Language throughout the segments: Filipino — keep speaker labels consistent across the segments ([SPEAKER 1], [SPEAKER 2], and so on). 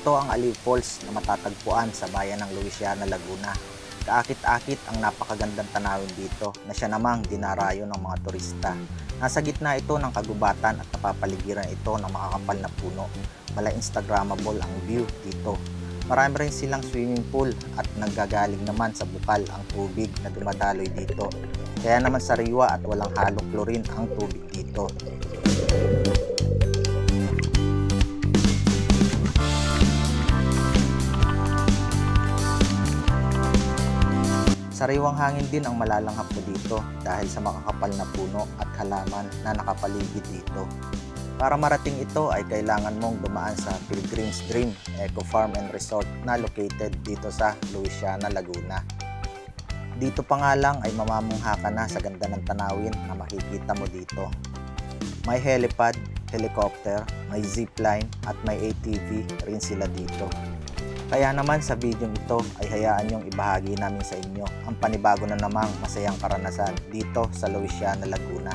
[SPEAKER 1] Ito ang Aliw Falls na matatagpuan sa bayan ng Luisiana, Laguna. Kaakit-akit ang napakagandang tanawin dito na siya namang dinarayo ng mga turista. Nasa gitna ito ng kagubatan at napapaligiran ito ng makakapal na puno. Mala Instagrammable ang view dito. Marami rin silang swimming pool at nanggagaling naman sa bukal ang tubig na dumadaloy dito. Kaya naman sariwa at walang halong chlorine ang tubig dito. Sariwang hangin din ang malalanghap ko dito dahil sa makakapal na puno at halaman na nakapaligid dito. Para marating ito ay kailangan mong dumaan sa Pilgrim's Dream Eco Farm and Resort na located dito sa Luisiana, Laguna. Dito pa nga lang ay mamamungha ka na sa ganda ng tanawin na makikita mo dito. May helipad, helicopter, may zipline at may ATV rin sila dito. Kaya naman sa video ito ay hayaan niyong ibahagi namin sa inyo ang panibago na namang masayang karanasan dito sa Luisiana, Laguna.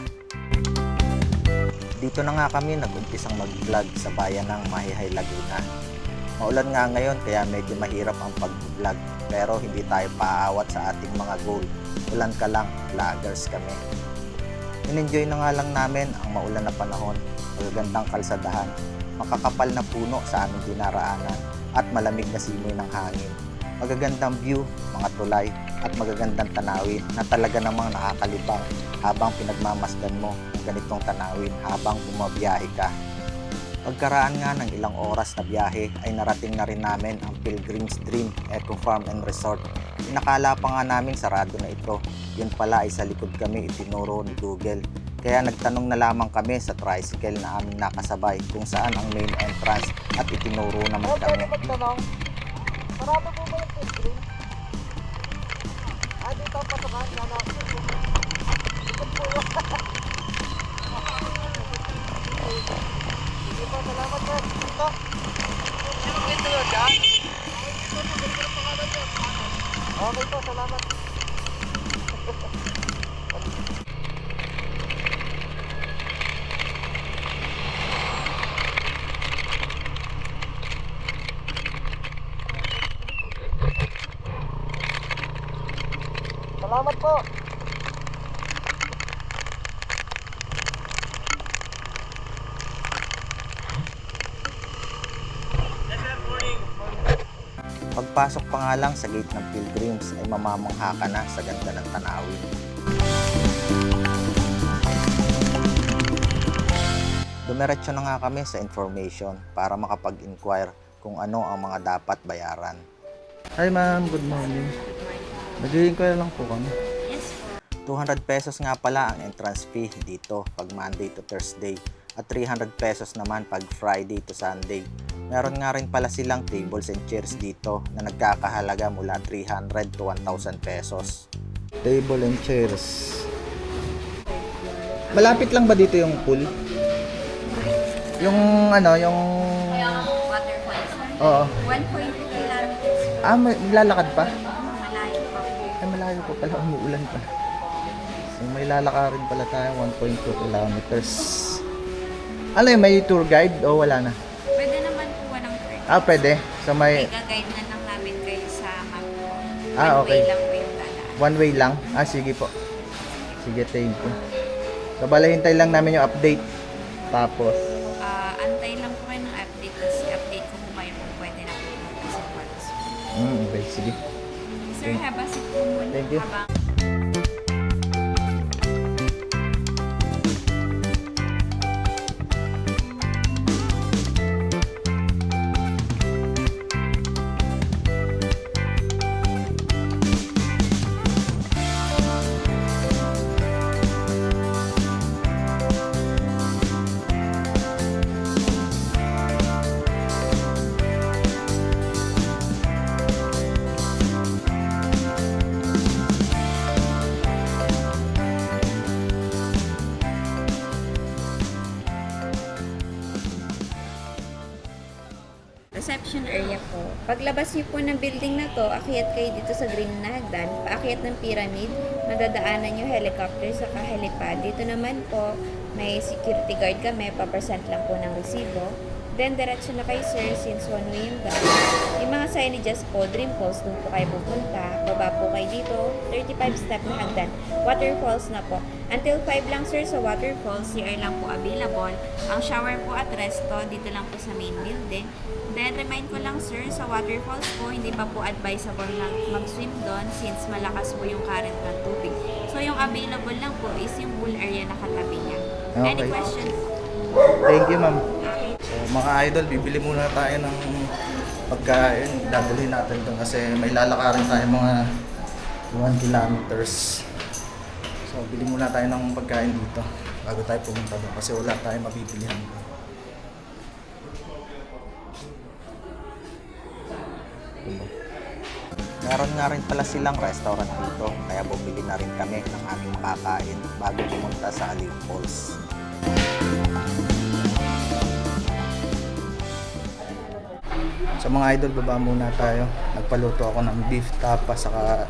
[SPEAKER 1] Dito na nga kami nag-umpisang mag-vlog sa bayan ng Mahihay, Laguna. Maulan nga ngayon kaya medyo mahirap ang pag-vlog pero hindi tayo paaawat sa ating mga goal. Ulan ka lang, vloggers kami. In-enjoy na nga lang namin ang maulan na panahon, magagandang kalsadahan, makakapal na puno sa aming dinaraanan at malamig na simoy ng hangin. Magagandang view, mga tulay at magagandang tanawin na talaga namang nakakalibang habang pinagmamasdan mo ang ganitong tanawin habang bumabiyahe ka. Pagkaraan nga ng ilang oras na biyahe ay narating na rin namin ang Pilgrim's Dream Eco Farm and Resort. Inakala pa nga namin sarado na ito. Yun pala ay sa likod kami itinuro ni Google. Kaya nagtanong na lamang kami sa tricycle na aming nakasabay kung saan ang main entrance at itinuro naman kami.
[SPEAKER 2] Magtanong, marami po ba yung pilgrim? Dito ang patukan, nanak. Ikot po yun. Sige po, salamat po. Ito. Sino po ito yun, dyan? Okay po, salamat. Salamat po.
[SPEAKER 1] Pagpasok pa nga lang sa gate ng Pilgrims ay mamamangha ka na sa ganda ng tanawin. Dumiretso na nga kami sa information para makapag-inquire kung ano ang mga dapat bayaran.
[SPEAKER 3] Hi ma'am, good morning. Nag-i-inquire lang po kami.
[SPEAKER 4] Yes po.
[SPEAKER 1] 200 pesos nga pala ang entrance fee dito pag Monday to Thursday at 300 pesos naman pag Friday to Sunday. Meron nga rin pala silang tables and chairs dito na nagkakahalaga mula 300 to 1,000 pesos.
[SPEAKER 3] Table and chairs. Malapit lang ba dito yung pool? Yung ano, yung...
[SPEAKER 4] Waterfalls.
[SPEAKER 3] Oo.
[SPEAKER 4] 1.2 kilometers.
[SPEAKER 3] May lalakad pa?
[SPEAKER 4] Malayo pa po.
[SPEAKER 3] Ay, malayo pa pala, umuulan pa. So, may lalakarin pala tayo, 1.2 kilometers. Ano yun, may tour guide o wala na?
[SPEAKER 4] Pwede naman po walang tour.
[SPEAKER 3] Pwede. So,
[SPEAKER 4] May
[SPEAKER 3] may
[SPEAKER 4] guide na lang namin kayo sa map po.
[SPEAKER 3] okay.
[SPEAKER 4] One way lang po yung dadaan.
[SPEAKER 3] one way lang? Sige po. Sige, thank you. So, bala hintay lang namin yung update. Tapos,
[SPEAKER 4] Antay lang po kayo ng update. Kasi update ko po kayo kung pwede na po sa falls.
[SPEAKER 3] okay, sige.
[SPEAKER 4] Sir, have a seat po muna.
[SPEAKER 3] Thank you.
[SPEAKER 4] Habang reception area po. Paglabas niyo po ng building na to, akyat kayo dito sa green na hagdan, paakyat ng pyramid, madadaanan niyo helicopter sa helipad. Dito naman po, may security guard kami, papresent lang po ng resibo. Then, diretso na kayo, sir, since one way yung daan. Yung mga signages po, Dream Falls, doon po kayo pupunta. Baba po kayo dito, 35 step na hagdan. Waterfalls na po. Until 5 lang, sir, sa waterfalls, CR lang po available. Ang shower po at resto, dito lang po sa main building. Then, remind ko lang, sir, sa waterfalls po, hindi pa po advisable na mag-swim doon since malakas po yung current ng tubig. So, yung available lang po is yung pool area na katabi niya. Any
[SPEAKER 3] Okay.
[SPEAKER 4] questions?
[SPEAKER 3] Thank you, ma'am.
[SPEAKER 4] Okay.
[SPEAKER 3] So, mga idol, bibili muna tayo ng pagkain. Dadalhin natin ito kasi may lalakarin tayo mga 1 kilometers. So, bili muna tayo ng pagkain dito bago tayo pumunta doon kasi wala tayong mabibilihan.
[SPEAKER 1] Meron nga rin pala silang restaurant dito, kaya bumili na rin kami ng aming makakain bago pumunta sa Aliw Falls.
[SPEAKER 3] So mga idol, baba muna tayo. Nagpaluto ako ng beef tapa saka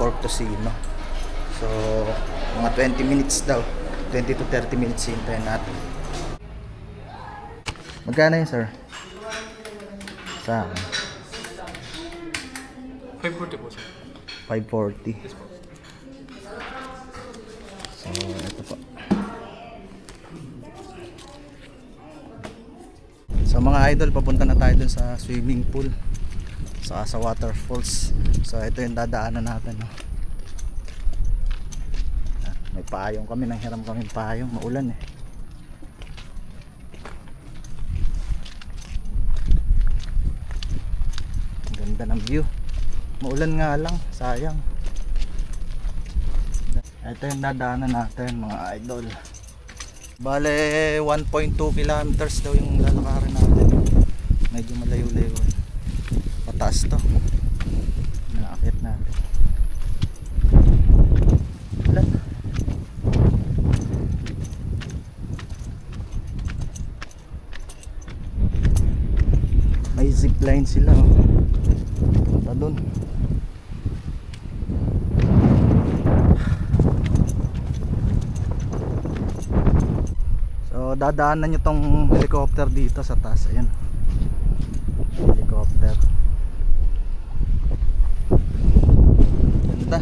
[SPEAKER 3] pork tocino. So mga 20 minutes daw. 20 to 30 minutes hintayin natin. Magkano yun, sir? Sa akin.
[SPEAKER 5] 540 po, sir.
[SPEAKER 3] 540.
[SPEAKER 5] Yes po.
[SPEAKER 3] So ito po. So mga idol, papunta na tayo dun sa swimming pool. Sa waterfalls. So ito yung dadaanan natin, no? May payong kami, nanghiram kami payong, maulan eh. Ang ganda ng view. Maulan nga lang, sayang. Ito yung dadaanan natin, mga idol. Bale 1.2 kilometers daw yung lalakarin natin. Medyo malayo-layo. Mataas to. Naakit natin. Ulan. May zipline sila, oh. Punta dun. So dadaanan nyo tong helicopter dito sa taas. Ayan, helicopter. Ganda.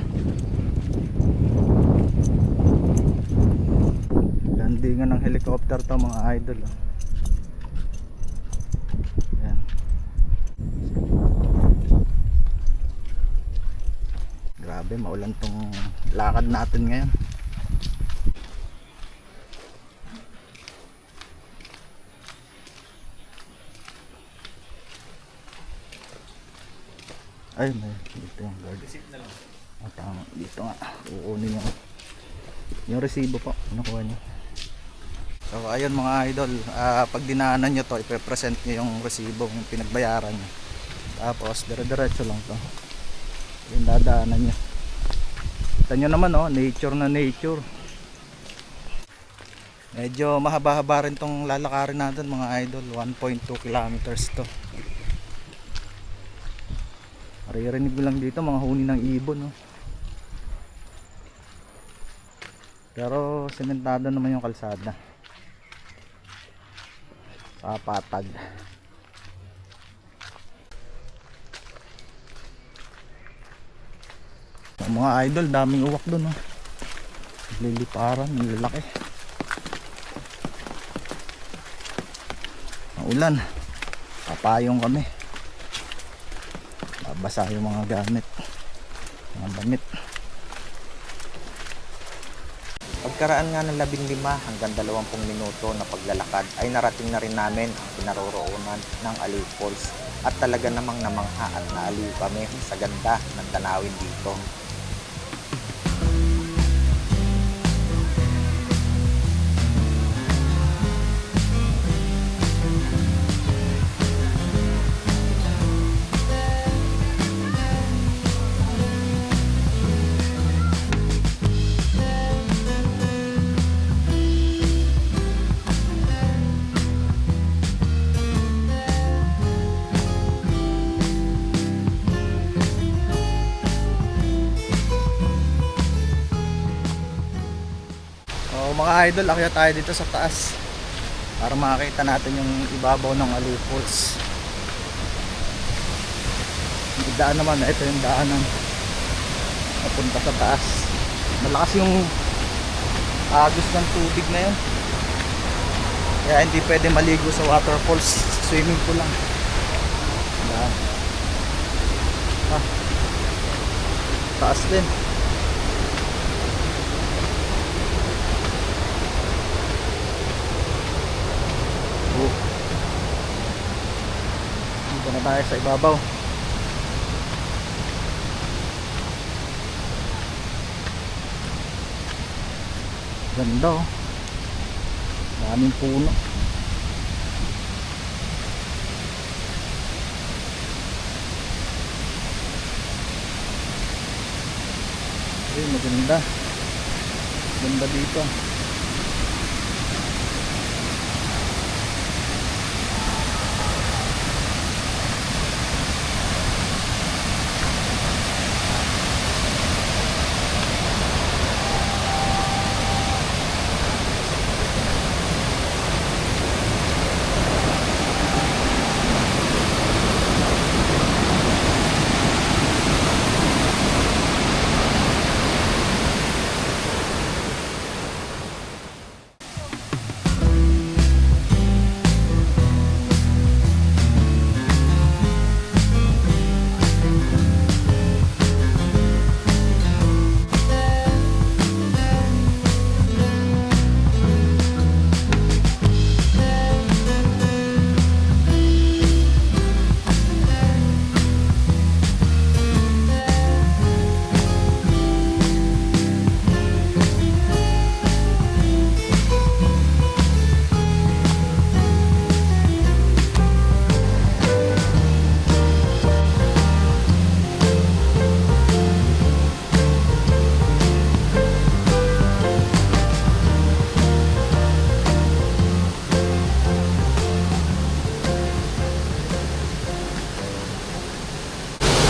[SPEAKER 3] Landingan ng helicopter to, mga idol, oh. Ayan. Grabe, maulan tong lakad natin ngayon. Ay, may dito yung guard.
[SPEAKER 5] Receipt na lang.
[SPEAKER 3] Oh, tama. Dito nga. Uunin yung resibo po. Nakuha nyo. So, ayun mga idol. Pag dinaanan nyo to, ipe-present nyo yung resibo, yung pinagbayaran nyo. Tapos, dire-diretso lang to. Yung dadaanan nyo. Kita nyo naman, oh, nature na nature. Medyo mahaba-haba rin tong lalakarin natin, mga idol. 1.2 kilometers to. Maririnig ko lang dito mga huni ng ibon, no? Pero sementado naman yung kalsada sa patag. So, mga idol, daming uwak doon, no? Liliparan, lalaki. Maulan, papayong kami. Basa yung mga gamit, mga damit.
[SPEAKER 1] Pagkaraan nga ng 15 hanggang 20 minuto na paglalakad ay narating na rin namin ang pinaroroonan ng Aliw Falls at talaga namang namangha at naaliw kami sa ganda ng tanawin dito.
[SPEAKER 3] So mga idol, akyat tayo dito sa taas. para makita natin yung ibabaw ng Aliw Falls. Yung daan naman, ito yung daanan papunta sa taas. Malakas yung agos ng tubig na yun, kaya hindi pwede maligo sa waterfalls, swimming pool lang. Yan. Taas din. Dito na tayo sa ibabaw. Ganda oh. Daming puno. Ay, maganda. Ganda dito.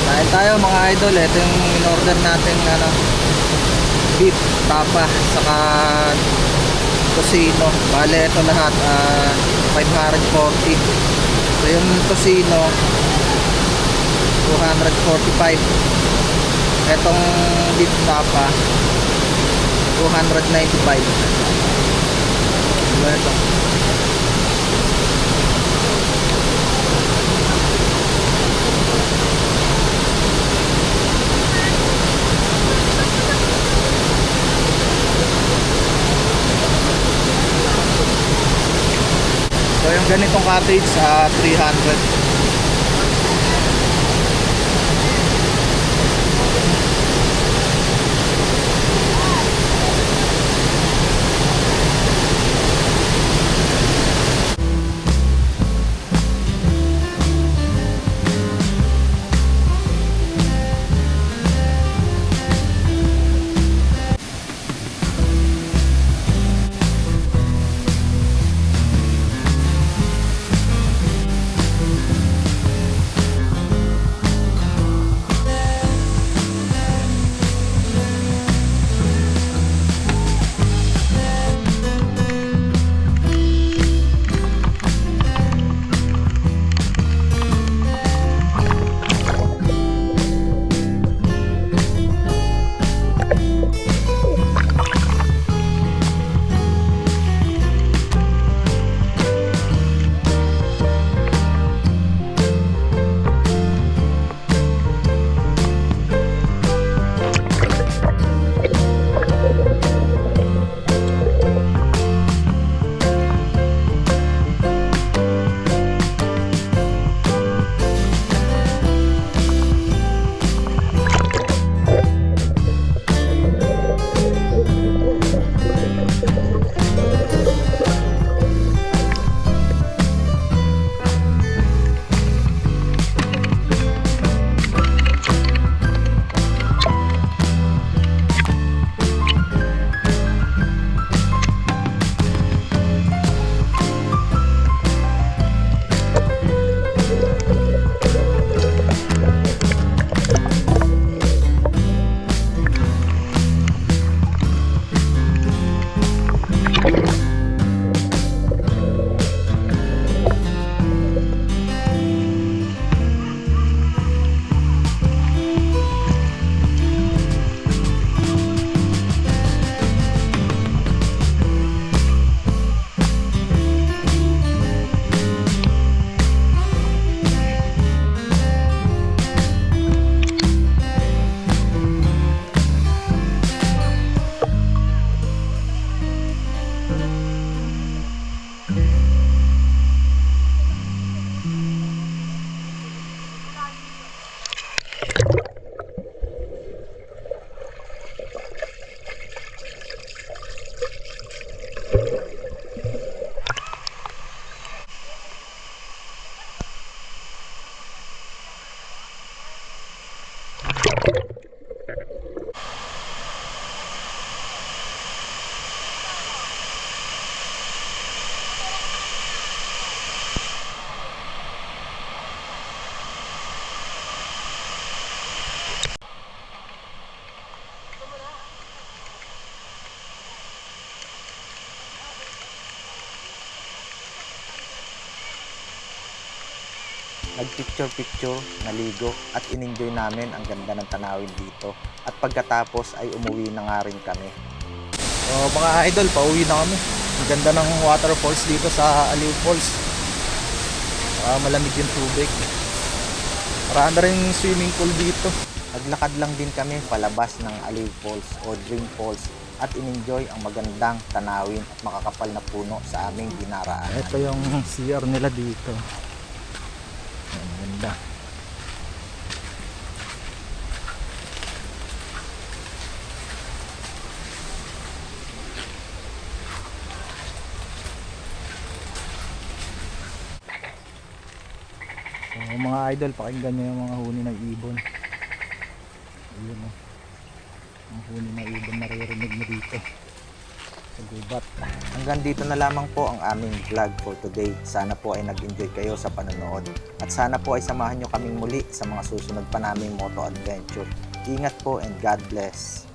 [SPEAKER 3] Kain tayo mga idol. Ito yung in-order natin beef tapa saka tosino. Bale ito lahat 540. So yung tosino 245. Etong beef tapa 295. Diba ito? So yung ganitong cottage 300.
[SPEAKER 1] Nagpicture-picture, naligo at in-enjoy namin ang ganda ng tanawin dito. At pagkatapos ay umuwi na nga rin kami.
[SPEAKER 3] So mga idol, pauwi na kami. Ang ganda ng waterfalls dito sa Aliw Falls. Malamig yung tubig. Marami na rin swimming pool dito.
[SPEAKER 1] Naglakad lang din kami palabas ng Aliw Falls o Dream Falls at in-enjoy ang magandang tanawin at makakapal na puno sa aming dinaraan.
[SPEAKER 3] Ito yung CR nila dito. Ang ganda. So, mga idol, pakinggan nyo yung mga huni ng ibon. Ayun o. Ang huni ng ibon naririnig mo dito sa gubat.
[SPEAKER 1] Hanggang dito na lamang po ang aming vlog for today. Sana po ay nag-enjoy kayo sa panonood. At sana po ay samahan nyo kaming muli sa mga susunod pa naming moto adventure. Ingat po and God bless.